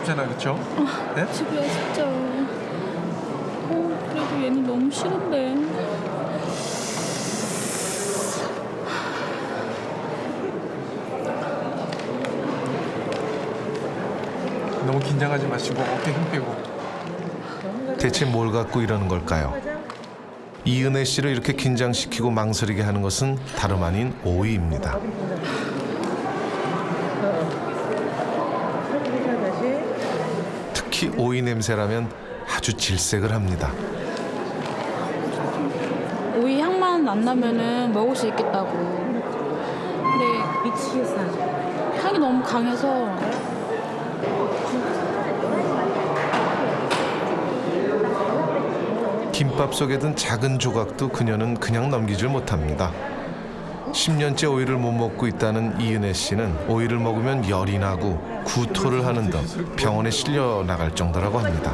싶잖아, 그렇죠? 네? 집이야 진짜. 그래도 얘는 너무 싫은데. 너무 긴장하지 마시고 어깨 힘 빼고. 대체 뭘 갖고 이러는 걸까요? 이은혜 씨를 이렇게 긴장시키고 망설이게 하는 것은 다름 아닌 오이입니다. 특히 오이 냄새라면 아주 질색을 합니다. 오이 향만 안 나면은 먹을 수 있겠다고. 근데 미치겠어. 향이 너무 강해서. 김밥 속에 든 작은 조각도 그녀는 그냥 넘기질 못합니다. 10년째 오이를 못 먹고 있다는 이은혜 씨는 오이를 먹으면 열이 나고 구토를 하는 등 병원에 실려 나갈 정도라고 합니다.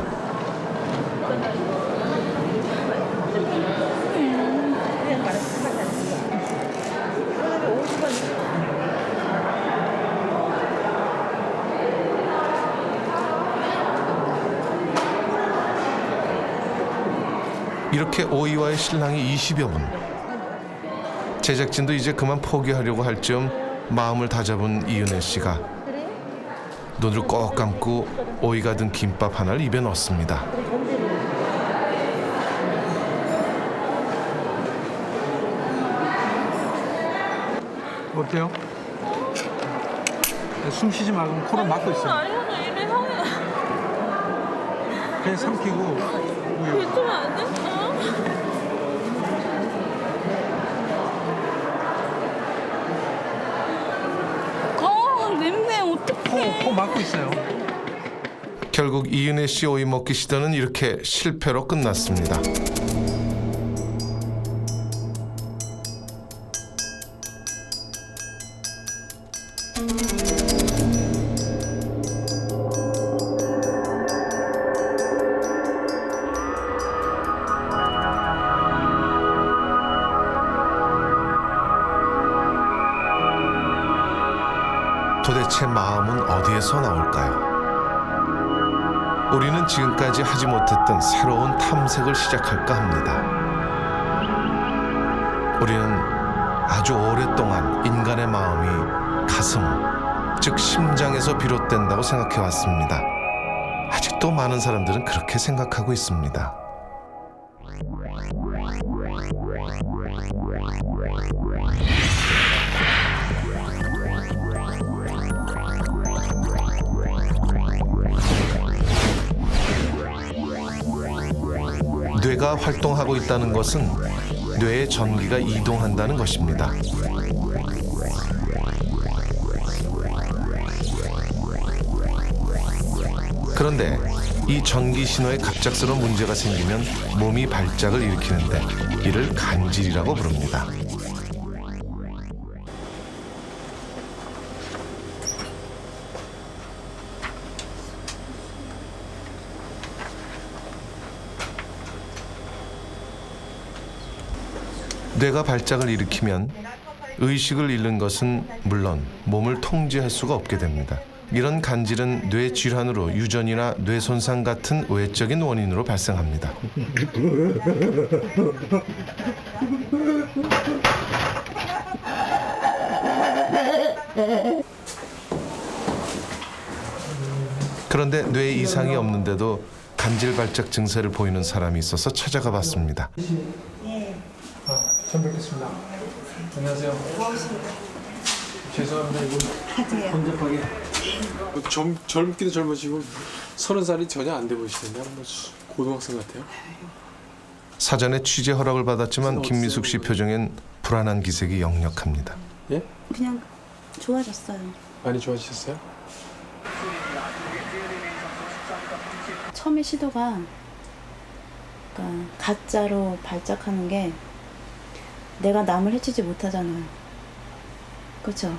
이렇게 오이와의 실랑이 20여 분. 제작진도 이제 그만 포기하려고 할 즈음 마음을 다잡은 이은혜 씨가 눈을 꼭 감고 오이가 든 김밥 하나를 입에 넣습니다. 어때요? 숨 쉬지 말고 코를 막고 있어요. 아니야, 이래 향이. 그냥 삼키고 우유. 뱉으면 안 돼? 냄새 어떡해. 코 막고 있어요. 결국 이은혜 씨 오이 먹기 시도는 이렇게 실패로 끝났습니다. 도대체 마음은 어디에서 나올까요? 우리는 지금까지 하지 못했던 새로운 탐색을 시작할까 합니다. 우리는 아주 오랫동안 인간의 마음이 가슴, 즉 심장에서 비롯된다고 생각해 왔습니다. 아직도 많은 사람들은 그렇게 생각하고 있습니다. 뇌가 활동하고 있다는 것은 뇌의 전기가 이동한다는 것입니다. 그런데 이 전기 신호에 갑작스러운 문제가 생기면 몸이 발작을 일으키는데 이를 간질이라고 부릅니다. 뇌가 발작을 일으키면 의식을 잃는 것은 물론 몸을 통제할 수가 없게 됩니다. 이런 간질은 뇌 질환으로 유전이나 뇌 손상 같은 외적인 원인으로 발생합니다. 그런데 뇌에 이상이 없는데도 간질 발작 증세를 보이는 사람이 있어서 찾아가 봤습니다. 처음 뵙겠습니다. 안녕하세요. 죄송합니다. 이거 혼잡하게. 젊기도 젊으시고 30살이 전혀 안 돼 보이시는데 뭐 고등학생 같아요. 사전에 취재 허락을 받았지만 김미숙 씨 표정엔 불안한 기색이 역력합니다. 예? 그냥 좋아졌어요. 많이 좋아지셨어요? 처음에 시도가 그러니까 가짜로 발작하는 게 내가 남을 해치지 못하잖아요. 그렇죠?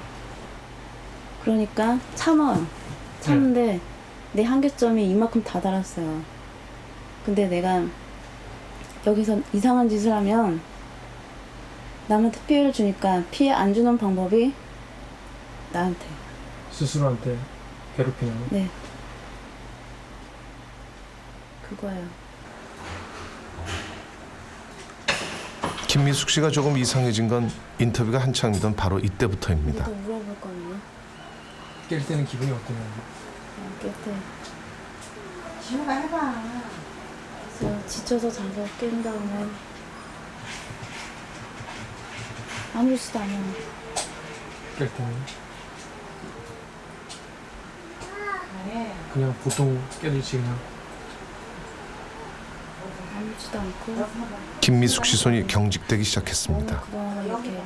그러니까 참는데 내 한계점이 이만큼 다다랐어요. 근데 내가 여기서 이상한 짓을 하면 남한테 피해를 주니까 피해 안 주는 방법이 나한테. 스스로한테 괴롭히는 거? 네. 그거예요. 김미숙 씨가 조금 이상해진 건 인터뷰가 한창이던 바로 이때부터입니다. 또 물어볼 거든요. 깰 때는 기분이 어떠냐고. 깰때 지우가 해봐. 그래서 지쳐서 자서 깬 다음에 아무렇지도 않아요. 깰 때는 그냥 보통 깨들지 그냥. 아무렇지도 않고 김미숙 씨 손이 경직되기 시작했습니다. 그동안 이렇게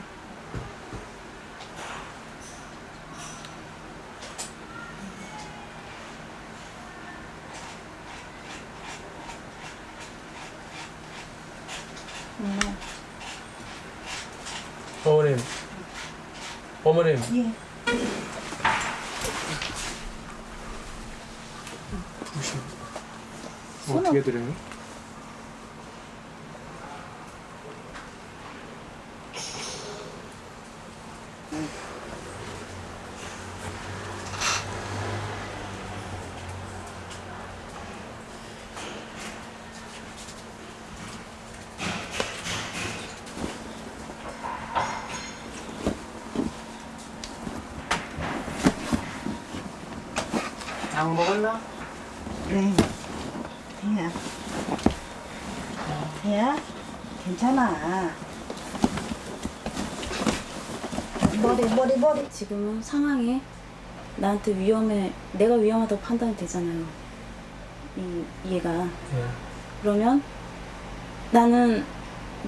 어머님. 어머님. 예. 뭐 어떻게 드려요? 약 먹었나? 네. 야. 야, 괜찮아. 머리. 지금은 상황이 나한테 위험해, 내가 위험하다고 판단이 되잖아요. 얘가. 네. 그러면 나는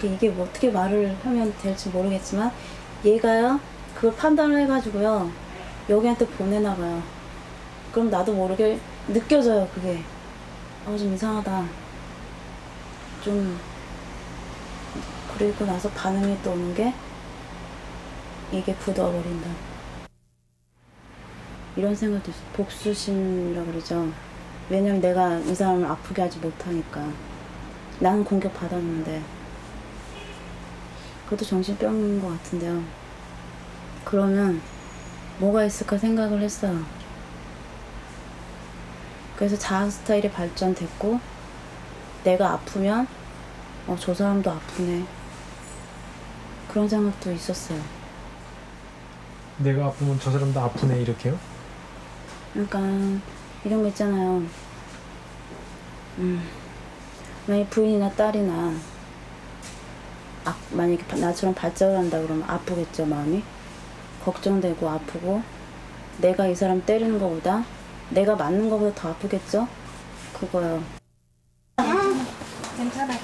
이게 뭐 어떻게 말을 하면 될지 모르겠지만 얘가요 그걸 판단을 해가지고요 여기한테 보내나 봐요. 그럼 나도 모르게 느껴져요 그게. 좀 이상하다. 좀 그리고 나서 반응이 또 오는 게 이게 굳어버린다. 이런 생각도 있어요. 복수심이라고 그러죠. 왜냐면 내가 이 사람을 아프게 하지 못하니까. 나는 공격받았는데 그것도 정신병인 것 같은데요. 그러면 뭐가 있을까 생각을 했어요. 그래서 자아 스타일이 발전됐고 내가 아프면 저 사람도 아프네 그런 생각도 있었어요. 내가 아프면 저 사람도 아프네 이렇게요? 그러니까 이런 거 있잖아요. 만약에 부인이나 딸이나 만약에 나처럼 발작을 한다 그러면 아프겠죠. 마음이 걱정되고 아프고 내가 이 사람 때리는 것보다 내가 맞는 것보다 더 아프겠죠. 그거요. 괜찮아.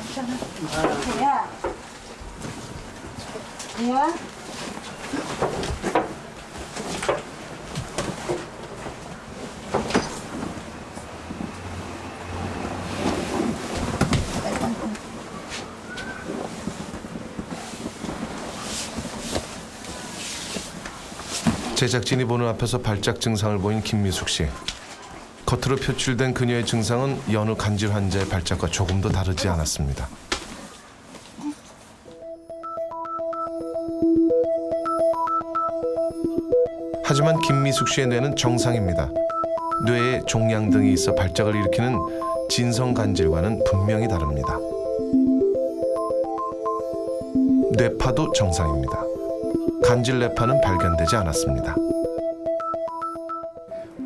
야. 야. 제작진이 보는 앞에서 발작 증상을 보인 김미숙 씨. 겉으로 표출된 그녀의 증상은 여느 간질 환자의 발작과 조금도 다르지 않았습니다. 하지만 김미숙 씨의 뇌는 정상입니다. 뇌에 종양 등이 있어 발작을 일으키는 진성 간질과는 분명히 다릅니다. 뇌파도 정상입니다. 간질 뇌파는 발견되지 않았습니다.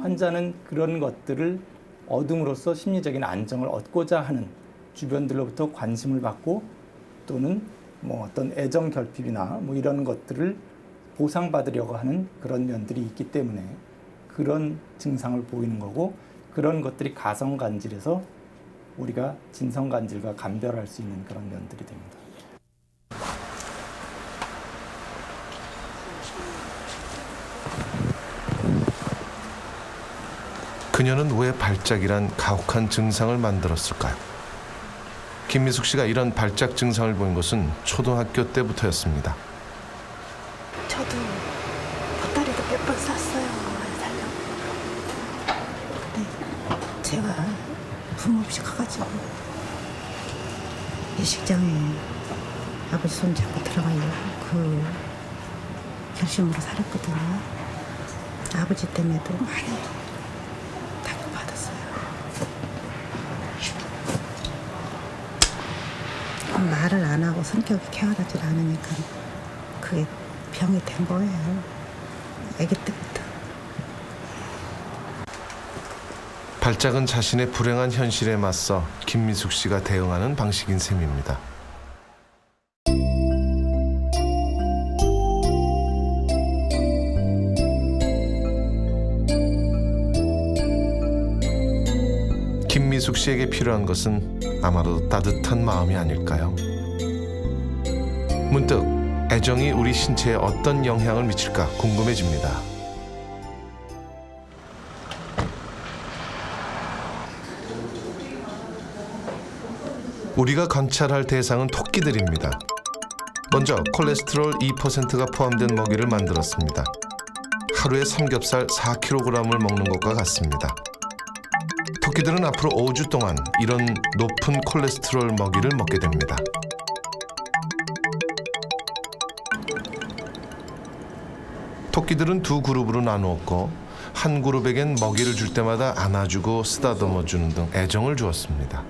환자는 그런 것들을 얻음으로써 심리적인 안정을 얻고자 하는 주변들로부터 관심을 받고 또는 뭐 어떤 애정 결핍이나 뭐 이런 것들을 보상받으려고 하는 그런 면들이 있기 때문에 그런 증상을 보이는 거고 그런 것들이 가성간질에서 우리가 진성간질과 감별할 수 있는 그런 면들이 됩니다. 그녀는 왜 발작이란 가혹한 증상을 만들었을까요? 김미숙 씨가 이런 발작 증상을 보인 것은 초등학교 때부터였습니다. 저도 보따리도 몇 번 쌌어요. 살려고. 근데 제가 부모 없이 가가지고 예식장에 아버지 손 잡고 들어가려고 그 결심으로 살았거든요. 아버지 때문에도 많이 받았어요. 말을 안 하고 성격이 쾌활하지 않으니까 그게 병이 된 거예요. 아기 때부터. 발작은 자신의 불행한 현실에 맞서 김미숙 씨가 대응하는 방식인 셈입니다. 김미숙 씨에게 필요한 것은 아마도 따뜻한 마음이 아닐까요? 문득 애정이 우리 신체에 어떤 영향을 미칠까 궁금해집니다. 우리가 관찰할 대상은 토끼들입니다. 먼저 콜레스테롤 2%가 포함된 먹이를 만들었습니다. 하루에 삼겹살 4kg을 먹는 것과 같습니다. 토끼들은 앞으로 5주 동안 이런 높은 콜레스테롤 먹이를 먹게 됩니다. 토끼들은 두 그룹으로 나누었고 한 그룹에겐 먹이를 줄 때마다 안아주고 쓰다듬어주는 등 애정을 주었습니다.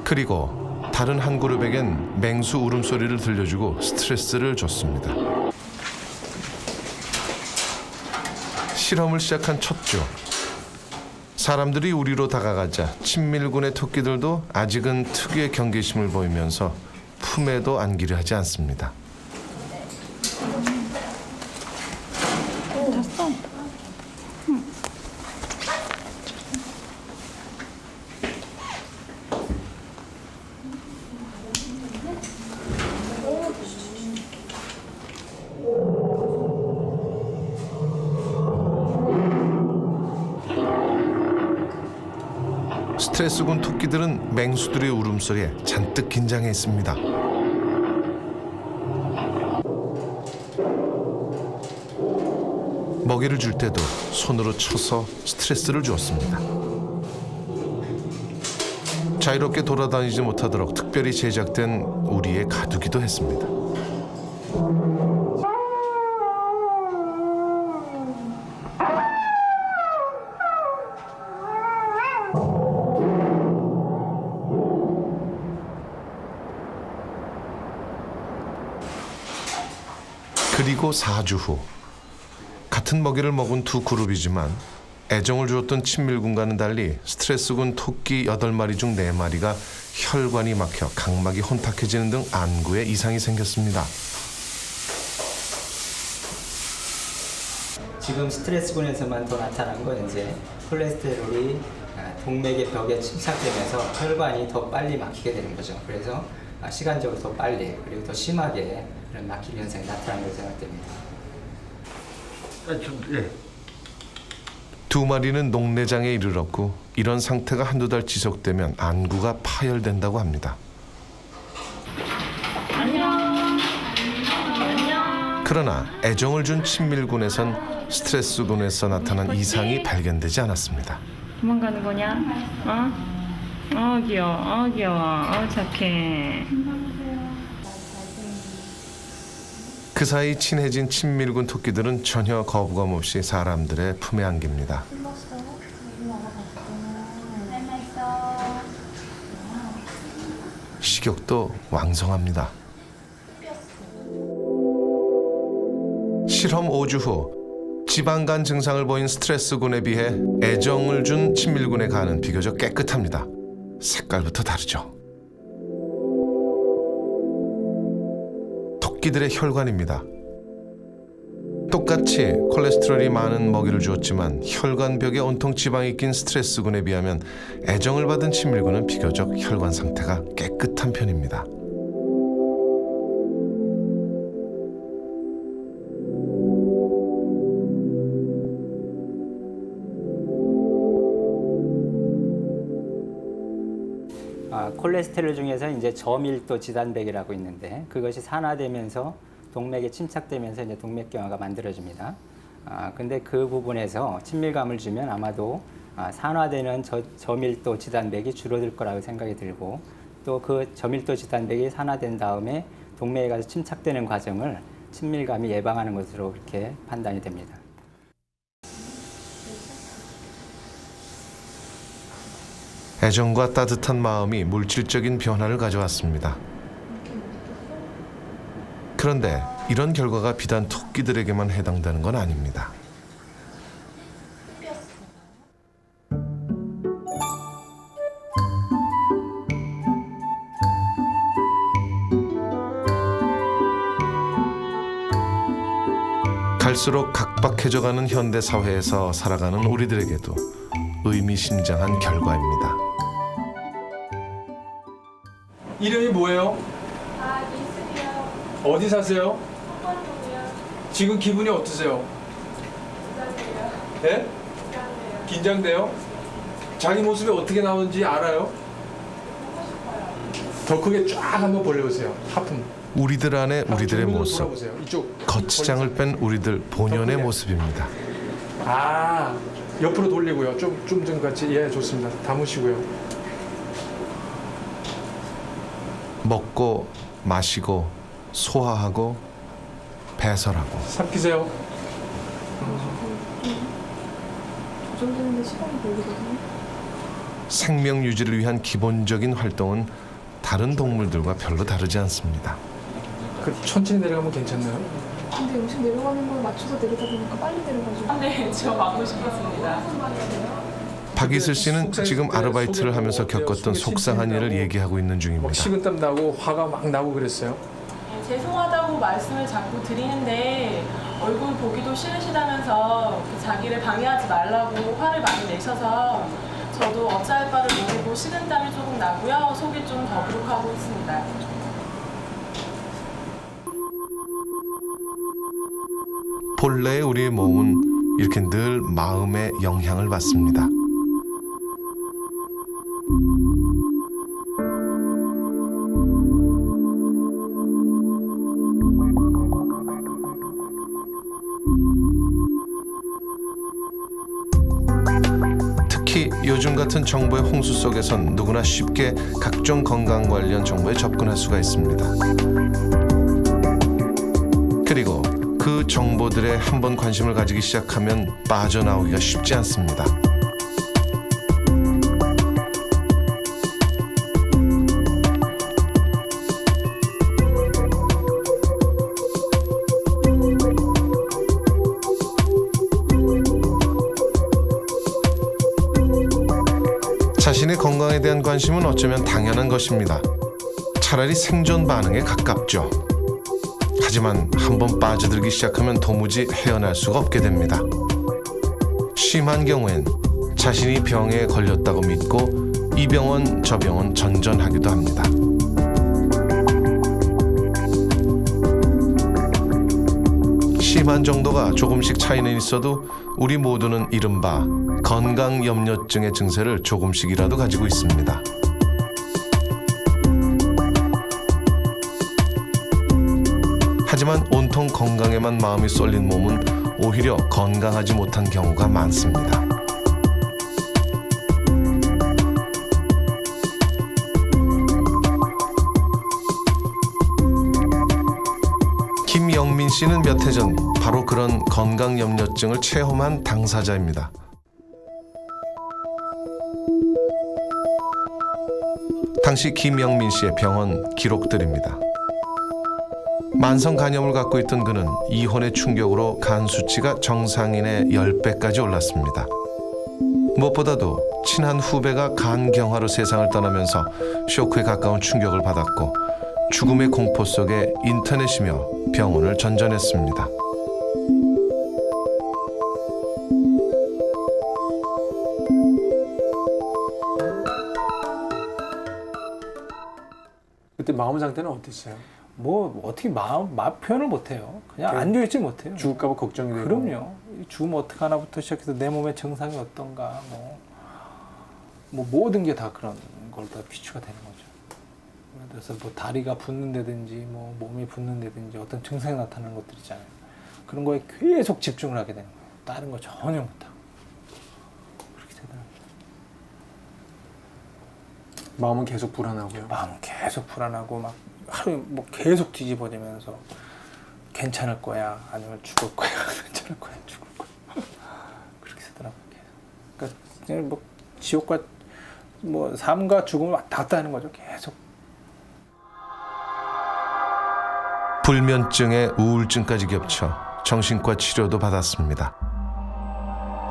그리고 다른 한 그룹에겐 맹수 울음소리를 들려주고 스트레스를 줬습니다. 실험을 시작한 첫 주. 사람들이 우리로 다가가자 친밀군의 토끼들도 아직은 특유의 경계심을 보이면서 품에도 안기려 하지 않습니다. 스트레스군 토끼들은 맹수들의 울음소리에 잔뜩 긴장해 있습니다. 먹이를 줄 때도 손으로 쳐서 스트레스를 주었습니다. 자유롭게 돌아다니지 못하도록 특별히 제작된 우리의 가두기도 했습니다. 그리고 4주 후 같은 먹이를 먹은 두 그룹이지만 애정을 주었던 친밀군과는 달리 스트레스군 토끼 8마리 중 4마리가 혈관이 막혀 각막이 혼탁해지는 등 안구에 이상이 생겼습니다. 지금 스트레스군에서만 더 나타난 건 이제 콜레스테롤이 동맥의 벽에 침착되면서 혈관이 더 빨리 막히게 되는 거죠. 그래서 시간적으로 더 빨리 그리고 더 심하게 그런 막힘 현상이 나타나는 걸로 생각됩니다. 두 마리는 녹내장에 이르렀고 이런 상태가 한두 달 지속되면 안구가 파열된다고 합니다. 그러나 애정을 준 친밀군에선 스트레스군에서 나타난 이상이 발견되지 않았습니다. 도망가는 거냐? 귀여워. 귀여워. 착해. 그 사이 친해진 친밀군 토끼들은 전혀 거부감 없이 사람들의 품에 안깁니다. 식욕도 왕성합니다. 실험 5주 후 지방간 증상을 보인 스트레스군에 비해 애정을 준 친밀군의 간은 비교적 깨끗합니다. 색깔부터 다르죠. 토끼들의 혈관입니다. 똑같이 콜레스테롤이 많은 먹이를 주었지만 혈관벽에 온통 지방이 낀 스트레스군에 비하면 애정을 받은 친밀군은 비교적 혈관 상태가 깨끗한 편입니다. 콜레스테롤 중에서 이제 저밀도 지단백이라고 있는데 그것이 산화되면서 동맥에 침착되면서 이제 동맥경화가 만들어집니다. 근데 그 부분에서 친밀감을 주면 아마도 산화되는 저밀도 지단백이 줄어들 거라고 생각이 들고 또 그 저밀도 지단백이 산화된 다음에 동맥에 가서 침착되는 과정을 친밀감이 예방하는 것으로 그렇게 판단이 됩니다. 애정과 따뜻한 마음이 물질적인 변화를 가져왔습니다. 그런데 이런 결과가 비단 토끼들에게만 해당되는 건 아닙니다. 갈수록 각박해져가는 현대 사회에서 살아가는 우리들에게도 의미심장한 결과입니다. 이름이 뭐예요? 어디 사세요? 지금 기분이 어떠세요? 네? 긴장돼요? 자기 모습이 어떻게 나오는지 알아요? 더 크게 쫙 한번 벌려보세요. 하품. 우리들 안에 우리들의 모습, 돌아보세요. 이쪽. 거치장을 뺀 우리들 본연의 모습입니다. 아, 옆으로 돌리고요. 좀 같이. 예, 좋습니다. 담으시고요. 먹고 마시고 소화하고 배설하고 삼키세요. 생명 유지를 위한 기본적인 활동은 다른 동물들과 별로 다르지 않습니다. 그 천천히 내려가면 괜찮나요? 근데 음식 내려가는 걸 맞춰서 내리다 보니까 빨리 내려가지고. 네, 저 맞고 싶었습니다. 박이슬 씨는 지금 아르바이트를 하면서 겪었던 속상한 일을 얘기하고 있는 막 중입니다. 식은땀 나고 화가 막 나고 그랬어요. 죄송하다고 말씀을 자꾸 드리는데 얼굴 보기도 싫으시다면서 자기를 방해하지 말라고 화를 많이 내셔서 저도 어찌할 바를 모르고 식은땀이 조금 나고요. 속이 좀 더부룩하고 있습니다. 본래 우리의 몸은 이렇게 늘 마음의 영향을 받습니다. 특히 요즘 같은 정보의 홍수 속에선 누구나 쉽게 각종 건강 관련 정보에 접근할 수가 있습니다. 그리고 그 정보들에 한번 관심을 가지기 시작하면 빠져나오기가 쉽지 않습니다. 자신의 건강에 대한 관심은 어쩌면 당연한 것입니다. 차라리 생존 반응에 가깝죠. 하지만 한번 빠져들기 시작하면 도무지 헤어날 수가 없게 됩니다. 심한 경우엔 자신이 병에 걸렸다고 믿고 이 병원 저 병원 전전하기도 합니다. 심한 정도가 조금씩 차이는 있어도 우리 모두는 이른바 건강염려증의 증세를 조금씩이라도 가지고 있습니다. 하지만 온통 건강에만 마음이 쏠린 몸은 오히려 건강하지 못한 경우가 많습니다. 김영민 씨는 몇 해 전 바로 그런 건강염려증을 체험한 당사자입니다. 당시 김영민 씨의 병원 기록들입니다. 만성 간염을 갖고 있던 그는 이혼의 충격으로 간 수치가 정상인의 10배까지 올랐습니다. 무엇보다도 친한 후배가 간경화로 세상을 떠나면서 쇼크에 가까운 충격을 받았고 죽음의 공포 속에 인터넷이며 병원을 전전했습니다. 그때 마음 상태는 어땠어요? 뭐 어떻게 마음 표현을 못해요. 그냥 안겨있지 못해요. 죽을까봐 걱정이 되고. 그럼요. 죽으면 어떡하나부터 시작해서 내 몸의 증상이 어떤가 뭐 모든 게 다 그런 걸 다 비추가 되는 거죠. 그래서 뭐 다리가 붓는다든지 뭐 몸이 붓는다든지 어떤 증상이 나타나는 것들 있잖아요. 그런 거에 계속 집중을 하게 되는 거예요. 다른 거 전혀 못하고. 그렇게 되더라고요. 마음은 계속 불안하고요. 마음은 계속 불안하고 막 하루 뭐 계속 뒤집어지면서 괜찮을 거야 아니면 죽을 거야 괜찮을 거야 죽을 거야 그렇게 되더라고요. 그러니까 그냥 뭐 지옥과 뭐 삶과 죽음을 왔다 갔다 하는 거죠. 계속. 불면증에 우울증까지 겹쳐 정신과 치료도 받았습니다.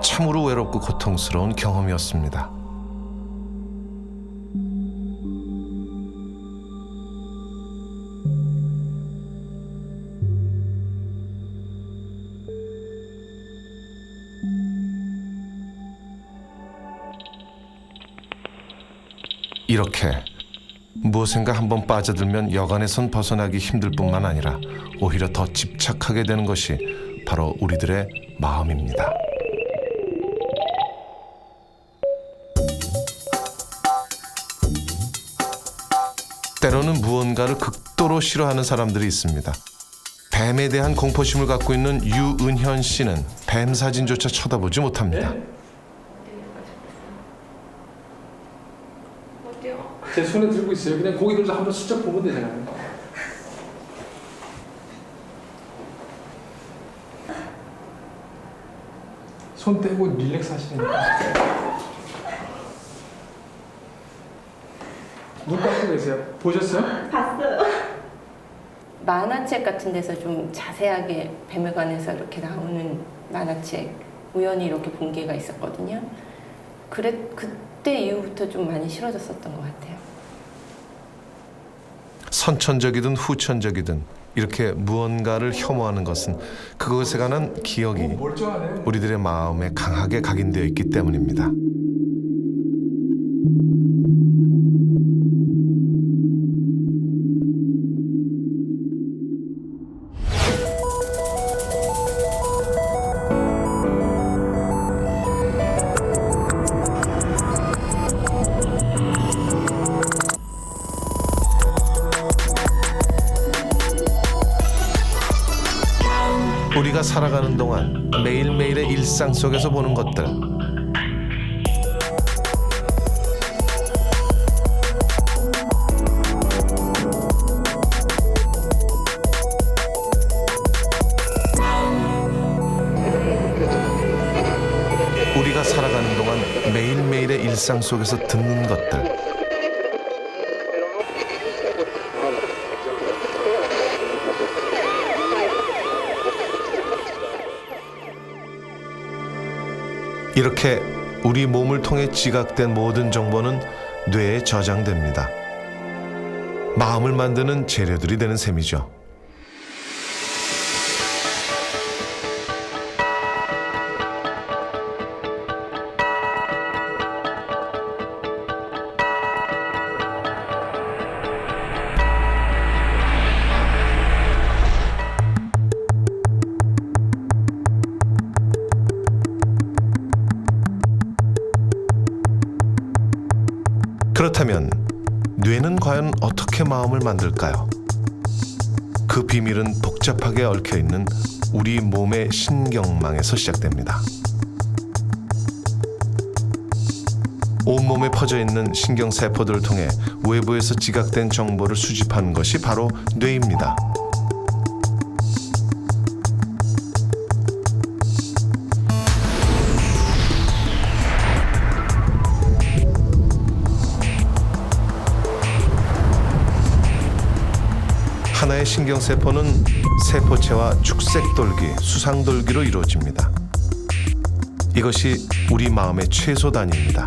참으로 외롭고 고통스러운 경험이었습니다. 이렇게 무엇인가 한번 빠져들면 여간에선 벗어나기 힘들 뿐만 아니라 오히려 더 집착하게 되는 것이 바로 우리들의 마음입니다. 때로는 무언가를 극도로 싫어하는 사람들이 있습니다. 뱀에 대한 공포심을 갖고 있는 유은현 씨는 뱀 사진조차 쳐다보지 못합니다. 제 손에 들고 있어요. 그냥 고기 들어서 한번 슬쩍 보면 되잖아요. 손 떼고 릴렉스 하시니까. 눈 감고 계세요. 보셨어요? 만화책 같은 데서 좀 자세하게 뱀에 관해서 이렇게 나오는 만화책 우연히 이렇게 본 게가 있었거든요. 그때 이후부터 좀 많이 싫어졌었던 것 같아요. 선천적이든 후천적이든 이렇게 무언가를 혐오하는 것은 그것에 관한 기억이 우리들의 마음에 강하게 각인되어 있기 때문입니다. 우리가 살아가는 동안 매일매일의 일상 속에서 보는 것들, 우리가 살아가는 동안 매일매일의 일상 속에서 듣는 것들, 이렇게 우리 몸을 통해 지각된 모든 정보는 뇌에 저장됩니다. 마음을 만드는 재료들이 되는 셈이죠. 그렇다면 뇌는 과연 어떻게 마음을 만들까요? 그 비밀은 복잡하게 얽혀있는 우리 몸의 신경망에서 시작됩니다. 온몸에 퍼져있는 신경세포들을 통해 외부에서 지각된 정보를 수집하는 것이 바로 뇌입니다. 하나의 신경세포는 세포체와 축색돌기, 수상돌기로 이루어집니다. 이것이 우리 마음의 최소 단위입니다.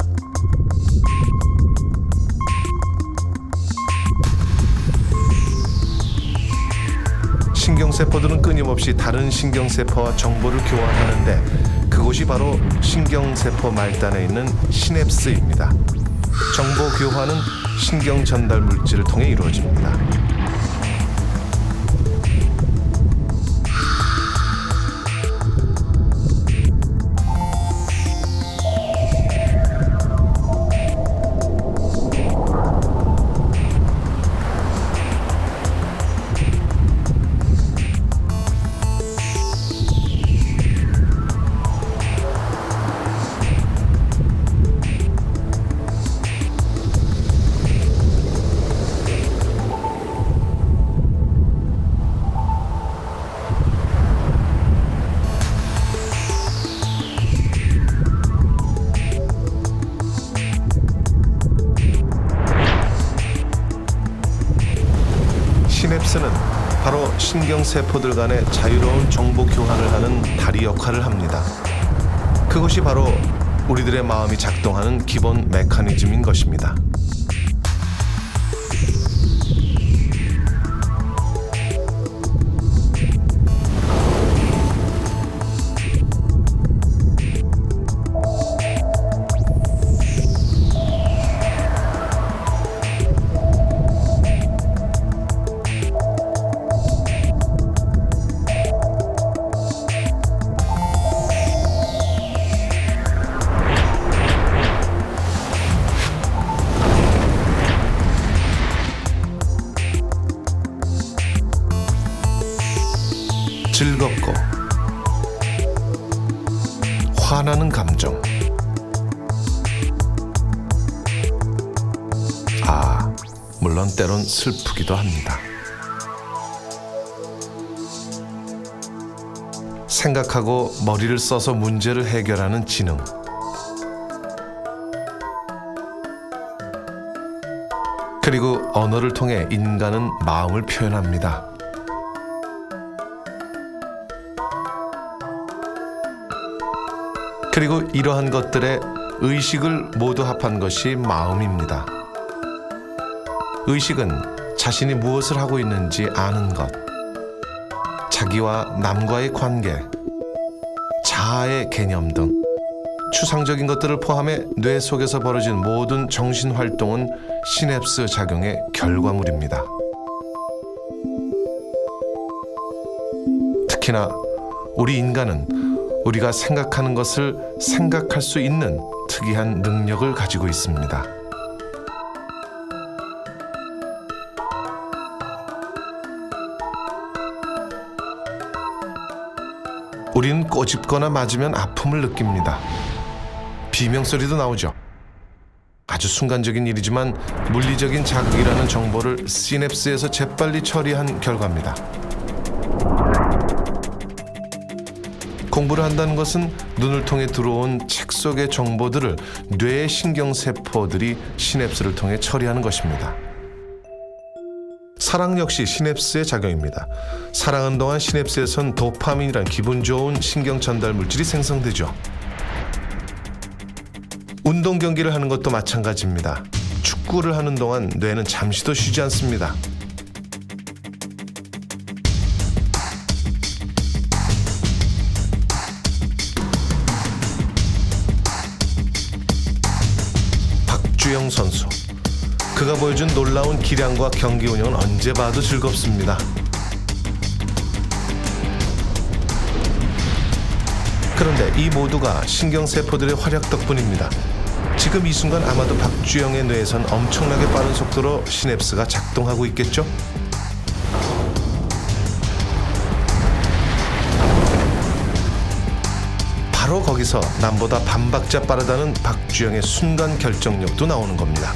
신경세포들은 끊임없이 다른 신경세포와 정보를 교환하는데 그곳이 바로 신경세포 말단에 있는 시냅스입니다. 정보 교환은 신경 전달 물질을 통해 이루어집니다. 시냅스는 바로 신경세포들 간의 자유로운 정보 교환을 하는 다리 역할을 합니다. 그것이 바로 우리들의 마음이 작동하는 기본 메커니즘인 것입니다. 즐겁고 화나는 감정. 물론 때론 슬프기도 합니다. 생각하고 머리를 써서 문제를 해결하는 지능. 그리고 언어를 통해 인간은 마음을 표현합니다. 그리고 이러한 것들의 의식을 모두 합한 것이 마음입니다. 의식은 자신이 무엇을 하고 있는지 아는 것, 자기와 남과의 관계, 자아의 개념 등 추상적인 것들을 포함해 뇌 속에서 벌어진 모든 정신활동은 시냅스 작용의 결과물입니다. 특히나 우리 인간은 우리가 생각하는 것을 생각할 수 있는 특이한 능력을 가지고 있습니다. 우리는 꼬집거나 맞으면 아픔을 느낍니다. 비명소리도 나오죠. 아주 순간적인 일이지만 물리적인 자극이라는 정보를 시냅스에서 재빨리 처리한 결과입니다. 공부를 한다는 것은 눈을 통해 들어온 책 속의 정보들을 뇌의 신경세포들이 시냅스를 통해 처리하는 것입니다. 사랑 역시 시냅스의 작용입니다. 사랑하는 동안 시냅스에선 도파민이란 기분 좋은 신경 전달 물질이 생성되죠. 운동 경기를 하는 것도 마찬가지입니다. 축구를 하는 동안 뇌는 잠시도 쉬지 않습니다. 박주영 선수. 그가 보여준 놀라운 기량과 경기 운영은 언제 봐도 즐겁습니다. 그런데 이 모두가 신경세포들의 활약 덕분입니다. 지금 이 순간 아마도 박주영의 뇌에선 엄청나게 빠른 속도로 시냅스가 작동하고 있겠죠? 바로 거기서 남보다 반박자 빠르다는 박주영의 순간 결정력도 나오는 겁니다.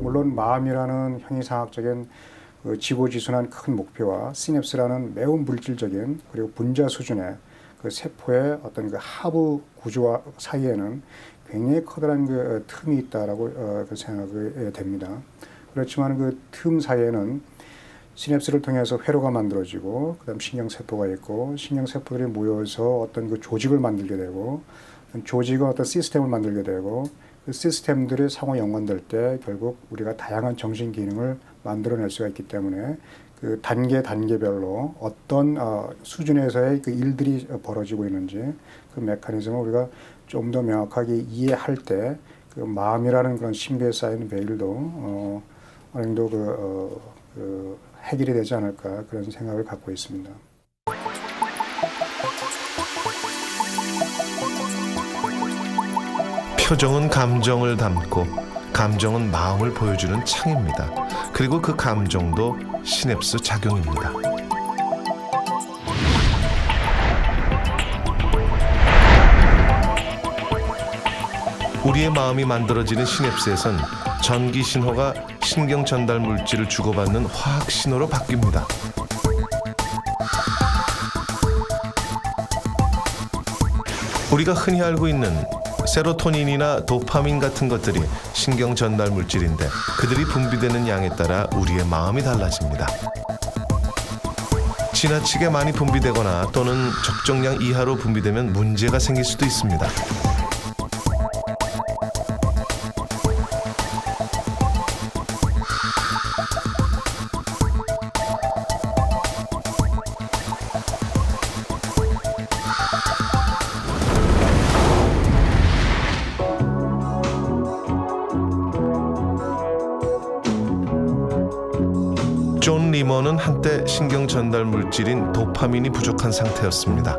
물론 마음이라는 형이상학적인 지고지순한 큰 목표와 시냅스라는 매우 물질적인 그리고 분자 수준의 그 세포의 어떤 그 하부 구조와 사이에는 굉장히 커다란 그 틈이 있다라고 생각이 됩니다. 그렇지만 그 틈 사이에는 시냅스를 통해서 회로가 만들어지고 그다음 신경세포가 있고 신경세포들이 모여서 어떤 그 조직을 만들게 되고 조직은 어떤 시스템을 만들게 되고 그 시스템들이 상호 연관될 때 결국 우리가 다양한 정신 기능을 만들어낼 수가 있기 때문에 그 단계별로 어떤 수준에서의 그 일들이 벌어지고 있는지 그 메커니즘을 우리가 좀 더 명확하게 이해할 때 그 마음이라는 그런 신비에 쌓인 베일도 어느 정도 해결이 되지 않을까 그런 생각을 갖고 있습니다. 표정은 감정을 담고 감정은 마음을 보여주는 창입니다. 그리고 그 감정도 시냅스 작용입니다. 우리의 마음이 만들어지는 시냅스에선 전기 신호가 신경 전달 물질을 주고받는 화학 신호로 바뀝니다. 우리가 흔히 알고 있는 세로토닌이나 도파민 같은 것들이 신경 전달 물질인데 그들이 분비되는 양에 따라 우리의 마음이 달라집니다. 지나치게 많이 분비되거나 또는 적정량 이하로 분비되면 문제가 생길 수도 있습니다. 존 리머는 한때 신경 전달 물질인 도파민이 부족한 상태였습니다.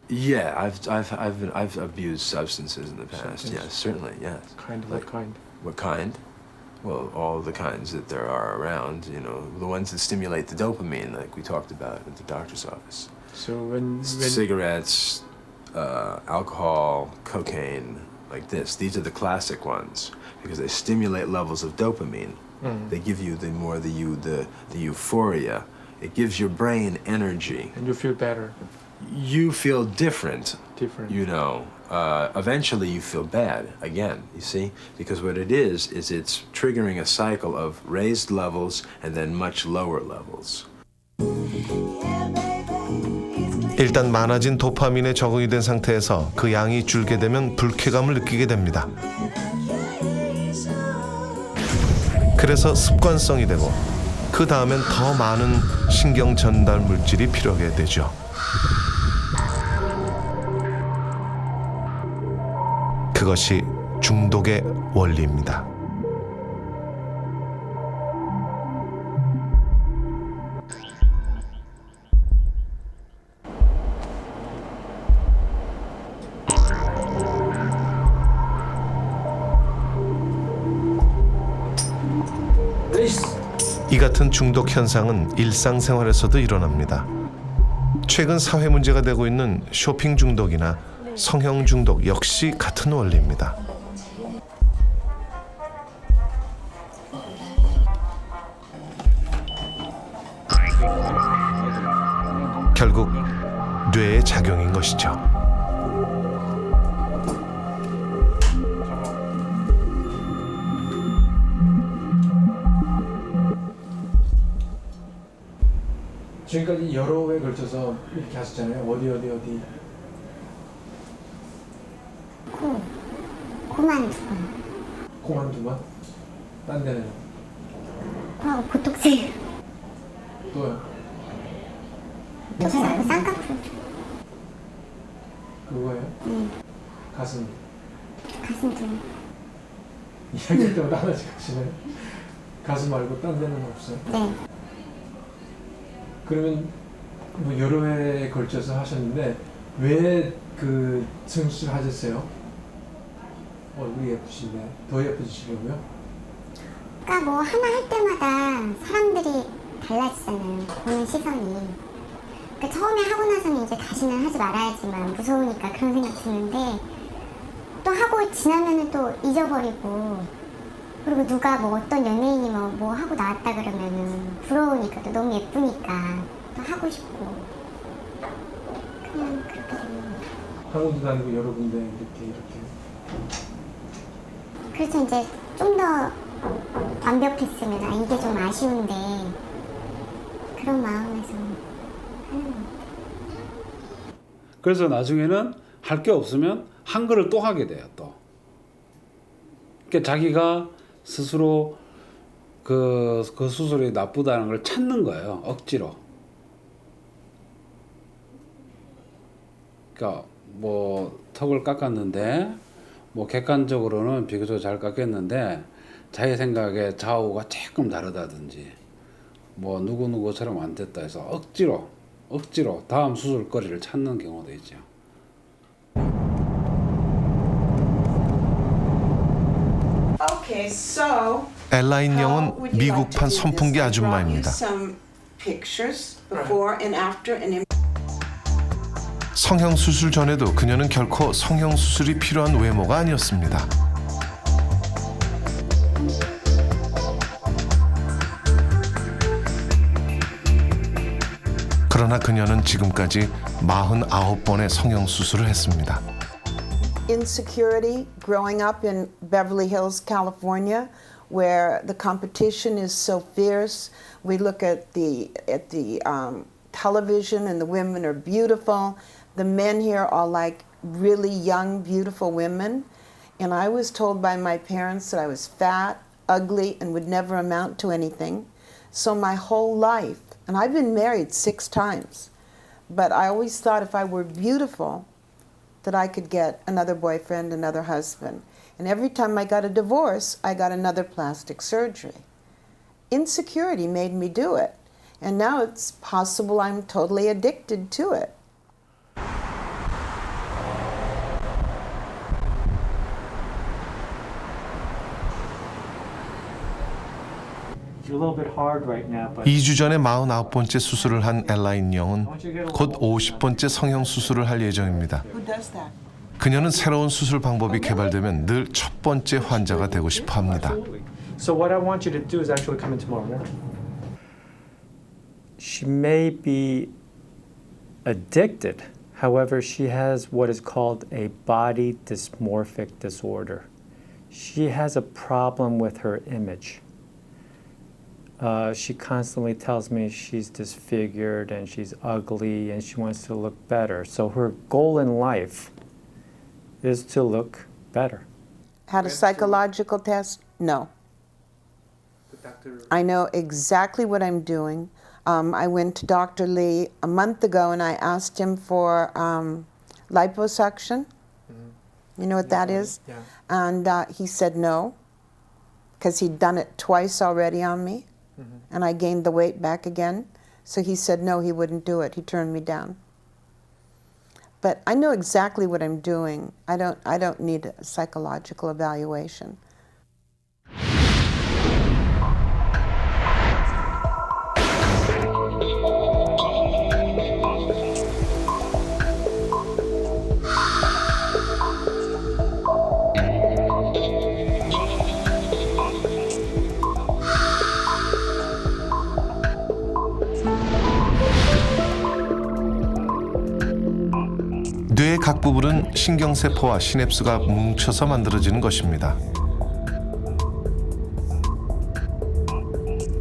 Yeah, I've abused substances in the past. Yes, certainly. Yes. What kind? What kind? Well, all the kinds that there are around. You know, the ones that stimulate the dopamine, like we talked about at the doctor's office. So when Cigarettes, alcohol, cocaine, like this. These are the classic ones because they stimulate levels of dopamine. They give you the euphoria. It gives your brain energy. And you feel better. You feel different. Different. You know, eventually you feel bad again, you see? Because what it is it's triggering a cycle of raised levels and then much lower levels. 일단 많아진 도파민에 적응이 된 상태에서 그 양이 줄게 되면 불쾌감을 느끼게 됩니다. 그래서 습관성이 되고 그 다음엔 더 많은 신경 전달 물질이 필요하게 되죠. 그것이 중독의 원리입니다. 이 같은 중독 현상은 일상생활에서도 일어납니다. 최근 사회 문제가 되고 있는 쇼핑 중독이나 성형 중독 역시 같은 원리입니다. 결국 뇌의 작용인 것이죠. 지금까지 여러 회 걸쳐서 이렇게 하셨잖아요. 어디? 코만 2번. 코만 2번? 딴 데는? 보톡스. 또요? 보톡스 말고 쌍꺼풀. 그거예요? 응. 가슴 좀. 이야기할 때마다 하나씩 하시나요? 가슴 말고 딴 데는 없어요? 네. 그러면 뭐 여러 회에 걸쳐서 하셨는데 왜 그 성수술 하셨어요? 얼굴이 예쁘신데 더 예뻐지시려고요? 그러니까 뭐 하나 할 때마다 사람들이 달라지잖아요. 보는 시선이. 그러니까 처음에 하고 나서는 이제 다시는 하지 말아야지만 무서우니까 그런 생각 드는데 또 하고 지나면은 또 잊어버리고 그리고 누가 뭐 어떤 연예인이 뭐 하고 나왔다 그러면은 부러우니까 또 너무 예쁘니까 또 하고 싶고 그냥 그렇게 되는 거예요. 한 군데 다니고 여러 군데 이렇게 그래서 이제 좀 더 완벽했으면 이게 좀 아쉬운데 그런 마음에서 하는 것 같아요. 그래서 나중에는 할 게 없으면 한 거를 또 하게 돼요. 또 그러니까 자기가 스스로 그 수술이 나쁘다는 걸 찾는 거예요. 억지로. 그러니까 뭐 턱을 깎았는데 뭐 객관적으로는 비교적 잘 깎였는데 자기 생각에 좌우가 조금 다르다든지 뭐 누구처럼 안 됐다 해서 억지로 다음 수술거리를 찾는 경우도 있죠. 엘라인 영은 미국판 선풍기 아줌마입니다. 성형수술 전에도 그녀는 결코 성형수술이 필요한 외모가 아니었습니다. 그러나 그녀는 지금까지 49번의 성형수술을 했습니다. Insecurity growing up in Beverly Hills, California, where the competition is so fierce. We look at the television and the women are beautiful. The men here are like really young, beautiful women. And I was told by my parents that I was fat, ugly, and would never amount to anything. So my whole life, and I've been married 6 times, but I always thought if I were beautiful, that I could get another boyfriend, another husband. And every time I got a divorce, I got another plastic surgery. Insecurity made me do it. And now it's possible I'm totally addicted to it. A little bit hard right now, but 2주 전에 49번째 수술을 한 엘라인 영은 곧 50번째 성형수술을 할 예정입니다. Who does that? 그녀는 새로운 수술 방법이 개발되면 늘 첫 번째 환자가 되고 싶어 합니다. So what I want you to do is actually come in tomorrow morning. She may be addicted. However, she has what is called a body dysmorphic disorder. She has a problem with her image. She constantly tells me she's disfigured and she's ugly and she wants to look better. So her goal in life is to look better. Had a psychological test? No. I know exactly what I'm doing. I went to Dr. Lee a month ago and I asked him for liposuction. You know what that is? Yeah. And he said no, because he'd done it twice already on me. And I gained the weight back again. So he said no, he wouldn't do it. He turned me down. But I know exactly what I'm doing. I don't need a psychological evaluation. 뇌의 각 부분은 신경세포와 시냅스가 뭉쳐서 만들어지는 것입니다.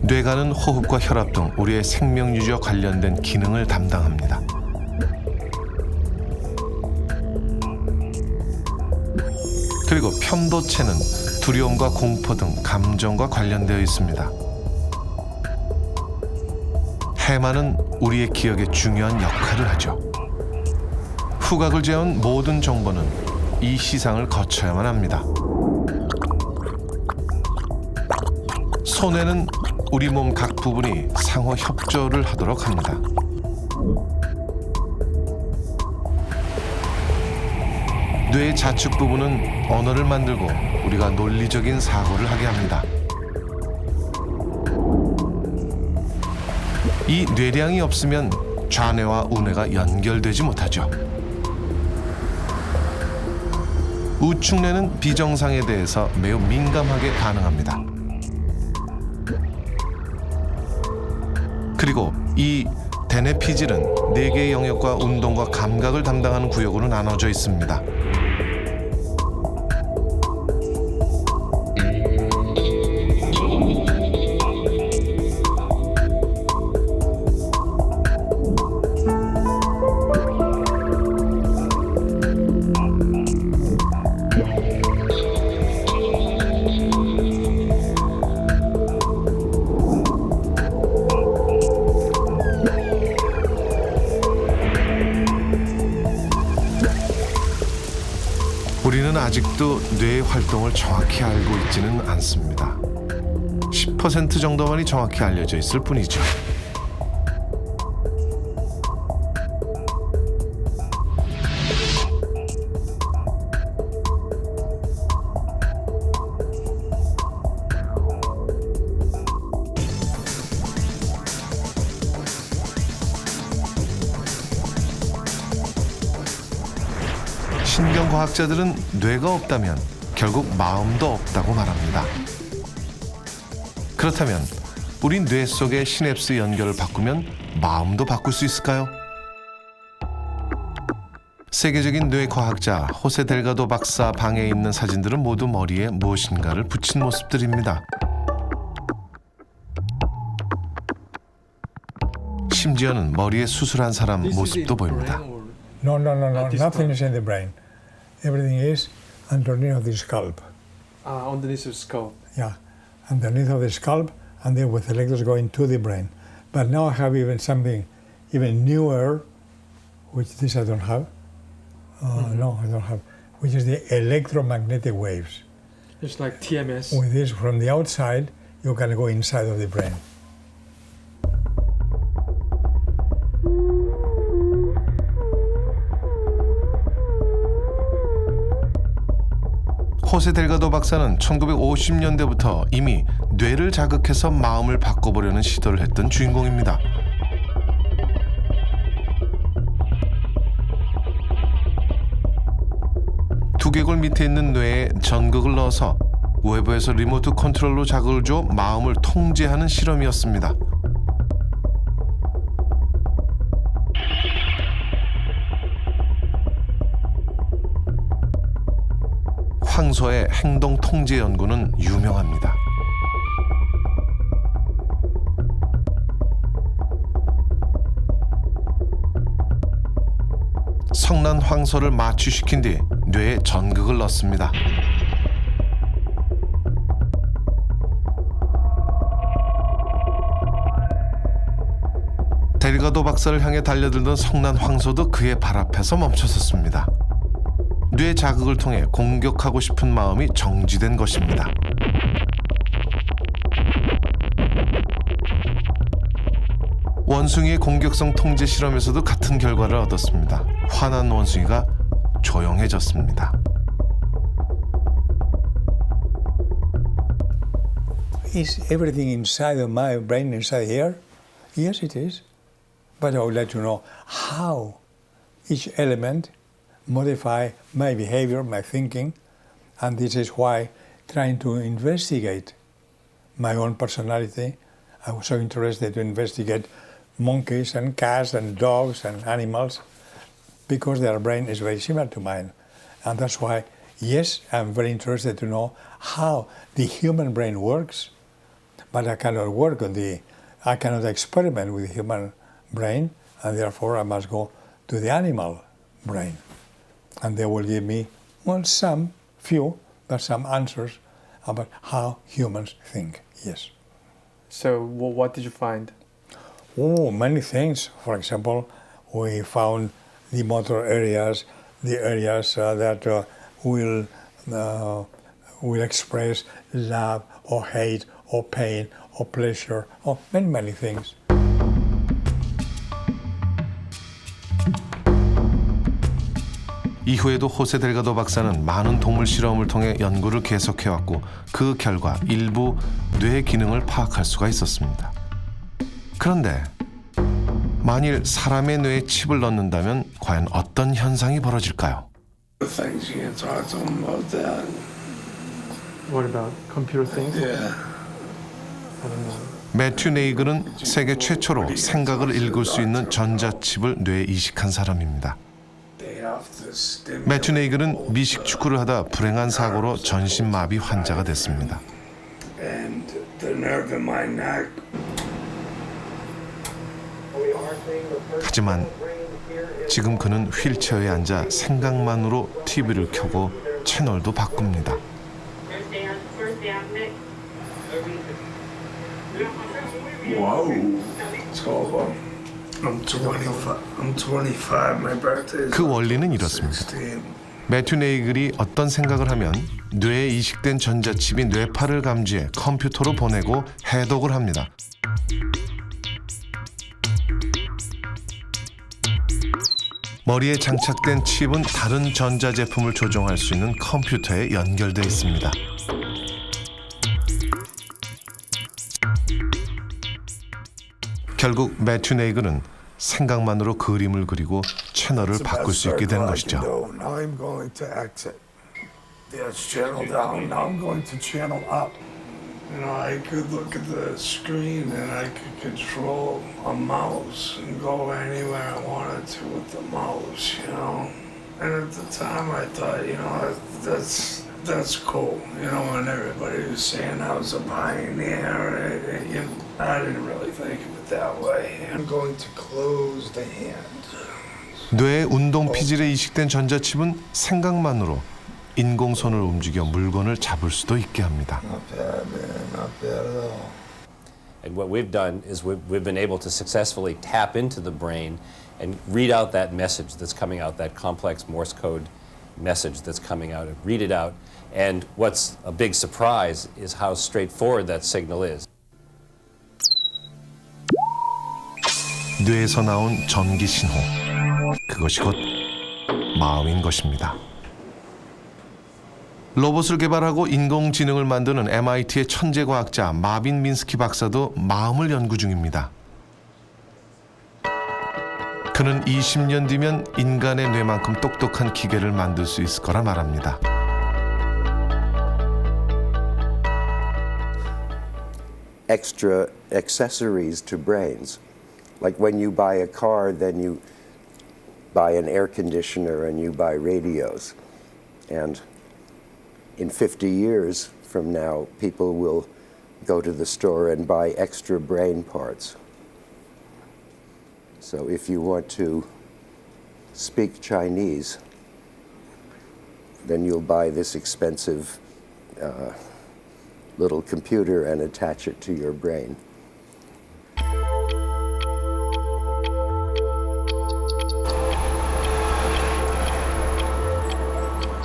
뇌가는 호흡과 혈압 등 우리의 생명 유지와 관련된 기능을 담당합니다. 그리고 편도체는 두려움과 공포 등 감정과 관련되어 있습니다. 해마는 우리의 기억에 중요한 역할을 하죠. 후각을 제한 모든 정보는 이 시상을 거쳐야만 합니다. 손에는 우리 몸 각 부분이 상호 협조를 하도록 합니다. 뇌의 좌측 부분은 언어를 만들고 우리가 논리적인 사고를 하게 합니다. 이 뇌량이 없으면 좌뇌와 우뇌가 연결되지 못하죠. 우측뇌는 비정상에 대해서 매우 민감하게 반응합니다. 그리고 이 대뇌피질은 4개의 영역과 운동과 감각을 담당하는 구역으로 나눠져 있습니다. 우리는 아직도 뇌의 활동을 정확히 알고 있지는 않습니다. 10% 정도만이 정확히 알려져 있을 뿐이죠. 신경과학자들은 뇌가 없다면 결국 마음도 없다고 말합니다. 그렇다면 우리 뇌 속의 시냅스 연결을 바꾸면 마음도 바꿀 수 있을까요? 세계적인 뇌 과학자 호세 델가도 박사 방에 있는 사진들은 모두 머리에 무엇인가를 붙인 모습들입니다. 심지어는 머리에 수술한 사람 모습도 보입니다. No. Nothing is in the brain. Everything is underneath of the scalp. Underneath the scalp. Yeah, underneath of the scalp, and then with electrodes going to the brain. But now I have even something even newer, which this I don't have. No, I don't have. Which is the electromagnetic waves. It's like TMS. With this, from the outside, you can go inside of the brain. 호세 델가도 박사는 1950년대부터 이미 뇌를 자극해서 마음을 바꿔보려는 시도를 했던 주인공입니다. 두개골 밑에 있는 뇌에 전극을 넣어서 외부에서 리모트 컨트롤로 자극을 줘 마음을 통제하는 실험이었습니다. 황소의 행동 통제 연구는 유명합니다. 성난 황소를 마취시킨 뒤 뇌에 전극을 넣습니다. 델가도 박사를 향해 달려들던 성난 황소도 그의 발 앞에서 멈춰섰습니다. 뇌 자극을 통해 공격하고 싶은 마음이 정지된 것입니다. 원숭이의 공격성 통제 실험에서도 같은 결과를 얻었습니다. 화난 원숭이가 조용해졌습니다. Is everything inside of my brain inside here? Yes, it is. But I would like to know how each element modify my behavior, my thinking, and this is why trying to investigate my own personality, I was so interested to investigate monkeys and cats and dogs and animals because their brain is very similar to mine. And that's why, yes, I'm very interested to know how the human brain works, but I cannot experiment with the human brain, and therefore I must go to the animal brain. And they will give me, well, some answers about how humans think, yes. So what did you find? Oh, many things. For example, we found the motor areas, the areas that will express love or hate or pain or pleasure or many things. 이후에도 호세 델가도 박사는 많은 동물 실험을 통해 연구를 계속해왔고 그 결과 일부 뇌 기능을 파악할 수가 있었습니다. 그런데 만일 사람의 뇌에 칩을 넣는다면 과연 어떤 현상이 벌어질까요? What about computer things? Yeah. I don't know. 매튜 네이글은 세계 최초로 생각을 읽을 수 있는 전자칩을 뇌에 이식한 사람입니다. 매튜 네이글은 미식 축구를 하다 불행한 사고로 전신마비 환자가 됐습니다. 하지만 지금 그는 휠체어에 앉아 생각만으로 TV를 켜고 채널도 바꿉니다. 그 원리는 이렇습니다. 매튜 네이글이 어떤 생각을 하면 뇌에 이식된 전자칩이 뇌파를 감지해 컴퓨터로 보내고 해독을 합니다. 머리에 장착된 칩은 다른 전자제품을 조종할 수 있는 컴퓨터에 연결되어 있습니다. 결국 매튜 네이글은 생각만으로 그림을 그리고 채널을 바꿀 수 있게 된 것이죠. You know, I could look at the screen and I could control a mouse and go anywhere I wanted to with the mouse, you know. And at the time I thought, you know, that's cool, you know, and everybody was saying I was a pioneer. You know, I didn't really think of it that way. I'm going to close the hand. 뇌의 운동 피질에 이식된 전자칩은 생각만으로 인공손을 움직여 물건을 잡을 수도 있게 합니다. Not bad, man. Not bad at all. And what we've done is we've been able to successfully tap into the brain and read out that message that's coming out, that complex Morse code message that's coming out, and read it out. And what's a big surprise is how straightforward that signal is. 뇌에서 나온 전기 신호. 그것이 곧 마음인 것입니다. 로봇을 개발하고 인공지능을 만드는 MIT의 천재 과학자 마빈 민스키 박사도 마음을 연구 중입니다. 그는 20년 뒤면 인간의 뇌만큼 똑똑한 기계를 만들 수 있을 거라 말합니다. Extra accessories to brains. Like when you buy a car, then you buy an air conditioner and you buy radios. And in 50 years from now, people will go to the store and buy extra brain parts. So if you want to speak Chinese, then you'll buy this expensive little computer and attach it to your brain.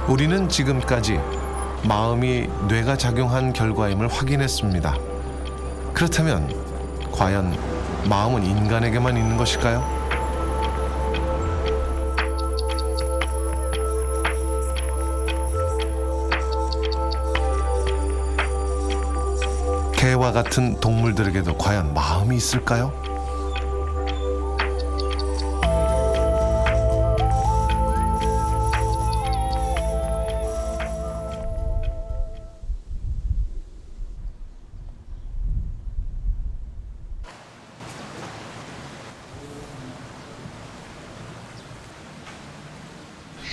우리는 지금까지 마음이 뇌가 작용한 결과임을 확인했습니다. 그렇다면 과연 마음은 인간에게만 있는 것일까요? 개와 같은 동물들에게도 과연 마음이 있을까요?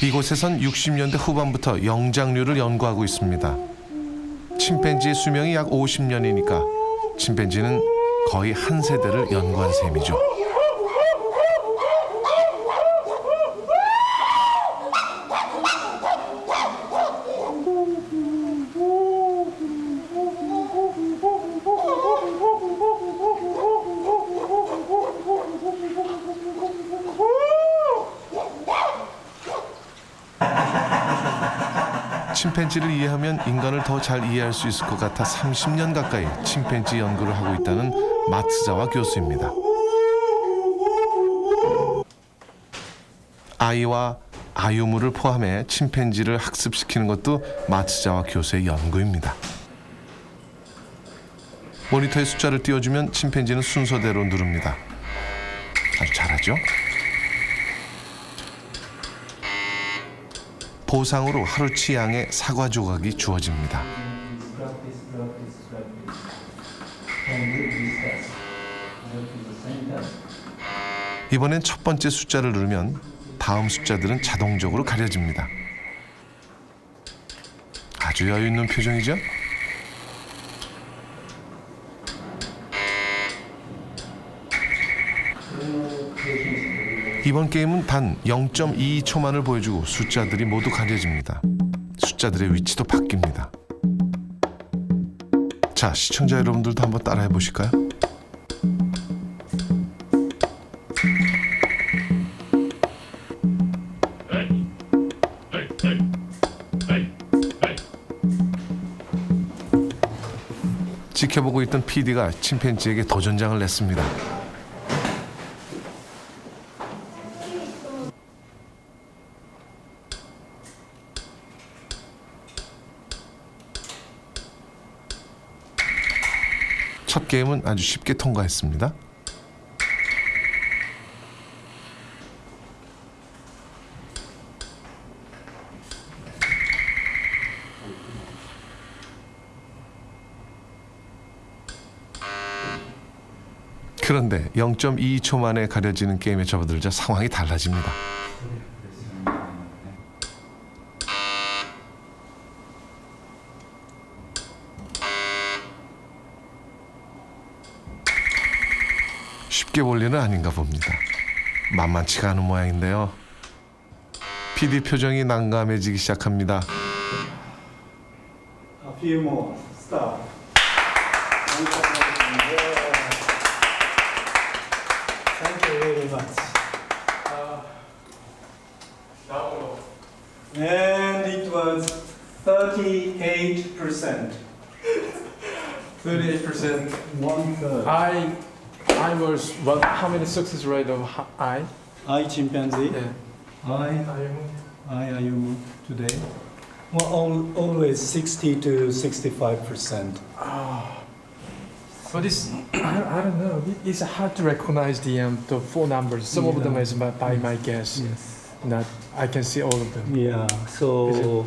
이곳에선 60년대 후반부터 영장류를 연구하고 있습니다. 침팬지의 수명이 약 50년이니까 침팬지는 거의 한 세대를 연구한 셈이죠. 침팬지를 이해하면 인간을 더 잘 이해할 수 있을 것 같아 30년 가까이 침팬지 연구를 하고 있다는 마츠자와 교수입니다. 아이와 아유무를 포함해 침팬지를 학습시키는 것도 마츠자와 교수의 연구입니다. 모니터에 숫자를 띄워주면 침팬지는 순서대로 누릅니다. 아주 잘하죠? 보상으로 하루치 양의 사과 조각이 주어집니다. 이번엔 첫 번째 숫자를 누르면 다음 숫자들은 자동적으로 가려집니다. 아주 여유 있는 표정이죠? 이번 게임은 단 0.22초만을 보여주고 숫자들이 모두 가려집니다. 숫자들의 위치도 바뀝니다. 자, 시청자 여러분들도 한번 따라해 보실까요? 지켜보고 있던 PD가 침팬지에게 도전장을 냈습니다. 첫 게임은 아주 쉽게 통과했습니다. 그런데 0.22초 만에 가려지는 게임에 접어들자 상황이 달라집니다. 쉽게 볼 일은 아닌가 봅니다. 만만치가 않은 모양인데요. PD 표정이 난감해지기 시작합니다. A few more. Stop. Thank you very much. And it was 38%. 38%. 1/3. I was what? How many success rate of I? I chimpanzee. Yeah. I Ayumu today. Well, always 60 to 65%. But it's I don't know. It's hard to recognize the four numbers. Some of them is by my guess. Yes. Not I can see all of them. Yeah. So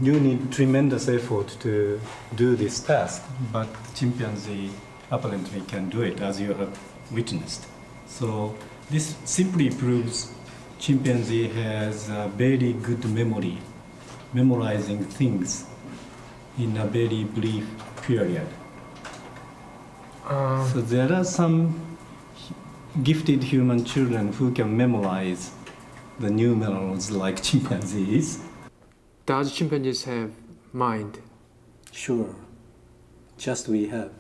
you need tremendous effort to do this task, but chimpanzee apparently can do it, as you have witnessed. So this simply proves chimpanzee has a very good memory, memorizing things in a very brief period. So there are some gifted human children who can memorize the numerals like chimpanzees. Does chimpanzees have mind? Sure, just we have.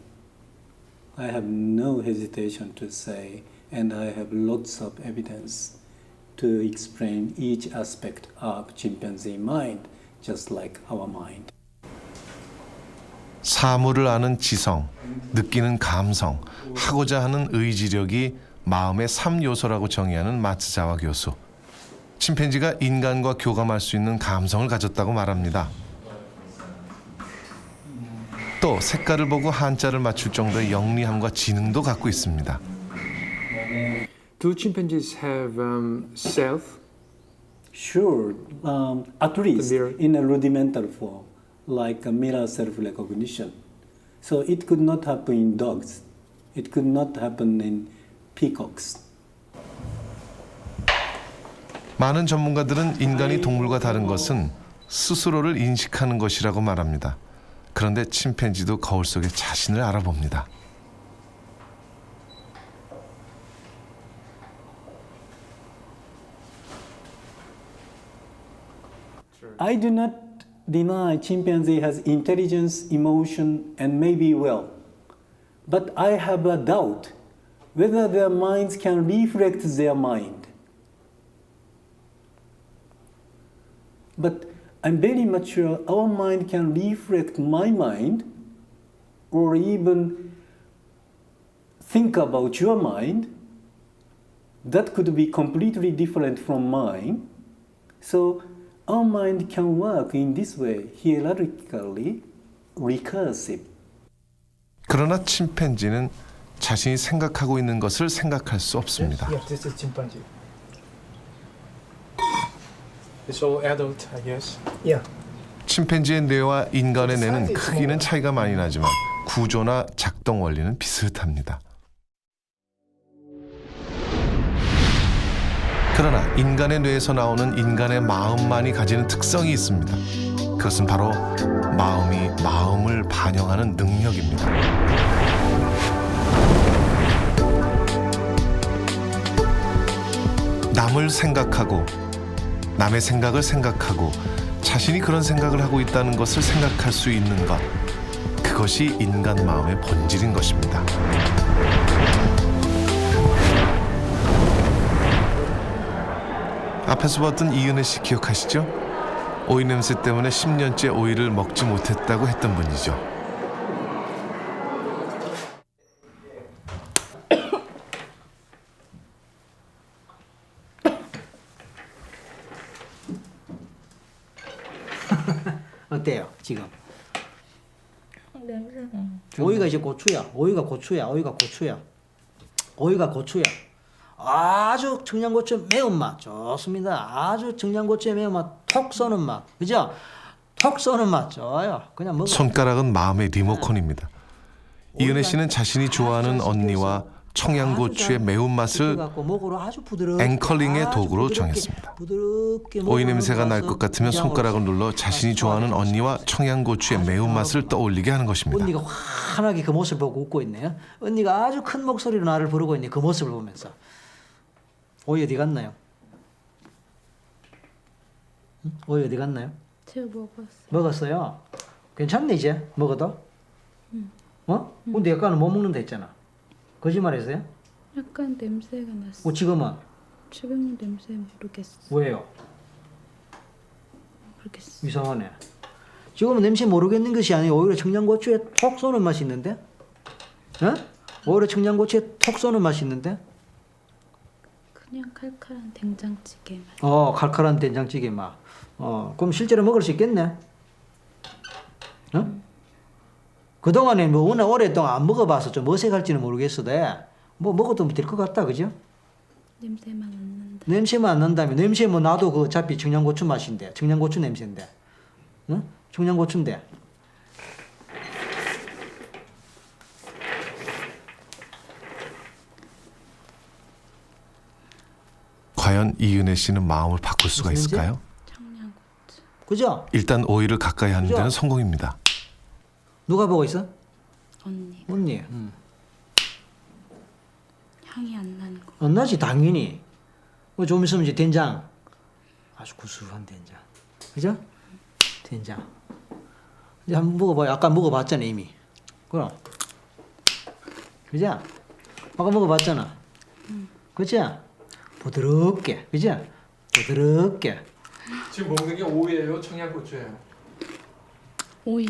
I have no hesitation to say, and I have lots of evidence to explain each aspect of chimpanzee mind, just like our mind. 사물을 아는 지성, 느끼는 감성, 하고자 하는 의지력이 마음의 3요소라고 정의하는 마츠자와 교수. 침팬지가 인간과 교감할 수 있는 감성을 가졌다고 말합니다. 또 색깔을 보고 한자를 맞출 정도의 영리함과 지능도 갖고 있습니다. Do chimpanzees have self? Sure, at least in a rudimental form, like a mirror self-recognition. So it could not happen in dogs. It could not happen in peacocks. 많은 전문가들은 인간이 동물과 다른 것은 스스로를 인식하는 것이라고 말합니다. 그런데 침팬지도 거울 속에 자신을 알아봅니다. I do not deny chimpanzee has intelligence, emotion, and maybe will. But I have a doubt whether their minds can reflect their mind. But I'm very much sure our mind can reflect my mind or even think about your mind. That could be completely different from mine. So our mind can work in this way, hierarchically recursive. 그러나 침팬지는 자신이 생각하고 있는 것을 생각할 수 없습니다. Yes, this is chimpanzee. It's all adult, I guess. Yeah. 침팬지의 뇌와 인간의 뇌는 크기는 차이가 많이 나지만 구조나 작동 원리는 비슷합니다. 그러나 인간의 뇌에서 나오는 인간의 마음만이 가지는 특성이 있습니다. 그것은 바로 마음이 마음을 반영하는 능력입니다. 남을 생각하고 남의 생각을 생각하고 자신이 그런 생각을 하고 있다는 것을 생각할 수 있는 것, 그것이 인간 마음의 본질인 것입니다. 앞에서 봤던 이은혜 씨 기억하시죠? 오이 냄새 때문에 10년째 오이를 먹지 못했다고 했던 분이죠. 어때요 지금? 오이가 이제 고추야. 오이가 고추야. 아주 청양고추의 매운맛 좋습니다. 아주 청양고추의 매운맛 톡 쏘는 맛, 그죠? 톡 쏘는 맛 좋아요. 그냥 먹어. 손가락은 마음의 리모컨입니다. 이은혜 씨는 자신이 좋아하는 언니와 청양고추의 매운맛을 목으로 아주 부드럽게, 앵커링의 아주 도구로 부드럽게, 정했습니다. 부드럽게 오이 먹으면서 냄새가 날 것 같으면 손가락을 눌러 자신이 좋아하는 언니와 청양고추의 매운맛을 떠올리게 하는 것입니다. 언니가 환하게 그 모습을 보고 웃고 있네요. 언니가 아주 큰 목소리로 나를 부르고 있네. 그 모습을 보면서. 오이 어디 갔나요? 응? 오이 어디 갔나요? 제가 먹었어요. 먹었어요. 괜찮네 이제 먹어도. 응. 어? 근데 약간은 못 먹는다 했잖아. 거짓말했어요? 약간 냄새가 났어. 지금은? 지금은 냄새 모르겠어. 왜요? 모르겠어. 이상하네. 지금은 냄새 모르겠는 것이 아니고 오히려 청양고추에 톡 쏘는 맛이 있는데? 어? 오히려 청양고추에 톡 쏘는 맛이 있는데? 그냥 칼칼한 된장찌개 맛. 칼칼한 된장찌개 맛. 그럼 실제로 먹을 수 있겠네? 어? 그동안에 뭐 워낙 오랫동안 안 먹어봐서 좀 어색할지는 모르겠어도 뭐 먹어도 될 것 같다, 그죠? 냄새만 안 난다. 냄새만 안 난다면 냄새 뭐 나도 그 어차피 청양고추 맛인데 청양고추 냄새인데 응? 청양고추인데 과연 이은혜 씨는 마음을 바꿀 수가 있을까요? 그죠? 일단 오이를 가까이 하는 데는 성공입니다. 누가 보고 있어? 언니. 응. 향이 안 나는 거. 안 나지 당연히. 좀 있으면 이제 된장. 아주 구수한 된장. 그죠? 된장. 이제 한번 먹어봐요. 아까 먹어봤잖아 이미. 그럼. 그죠? 아까 먹어봤잖아. 그죠? 부드럽게. 그죠? 부드럽게. 지금 먹는 게 오이예요, 청양고추예요? 오이.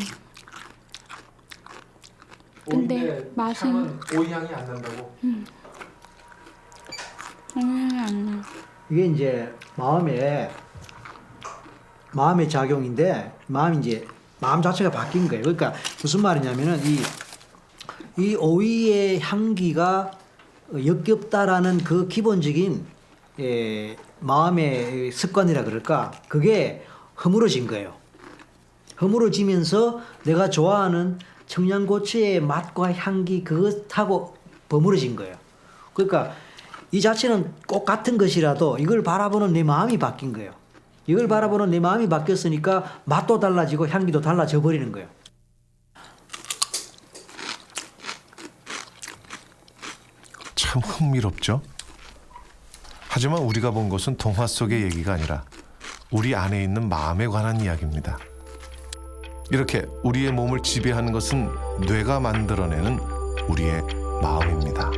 근데 맛은 향은 오이 향이 안 난다고. 향이 안 나. 이게 이제 마음의 작용인데 마음 자체가 바뀐 거예요. 그러니까 무슨 말이냐면은 이 오이의 향기가 역겹다라는 그 기본적인 마음의 습관이라 그럴까 그게 허물어진 거예요. 허물어지면서 내가 좋아하는 청양고추의 맛과 향기 그것하고 버무려진 거예요. 그러니까 이 자체는 꼭 같은 것이라도 이걸 바라보는 내 마음이 바뀐 거예요. 이걸 바라보는 내 마음이 바뀌었으니까 맛도 달라지고 향기도 달라져 버리는 거예요. 참 흥미롭죠? 하지만 우리가 본 것은 동화 속의 얘기가 아니라 우리 안에 있는 마음에 관한 이야기입니다. 이렇게 우리의 몸을 지배하는 것은 뇌가 만들어내는 우리의 마음입니다.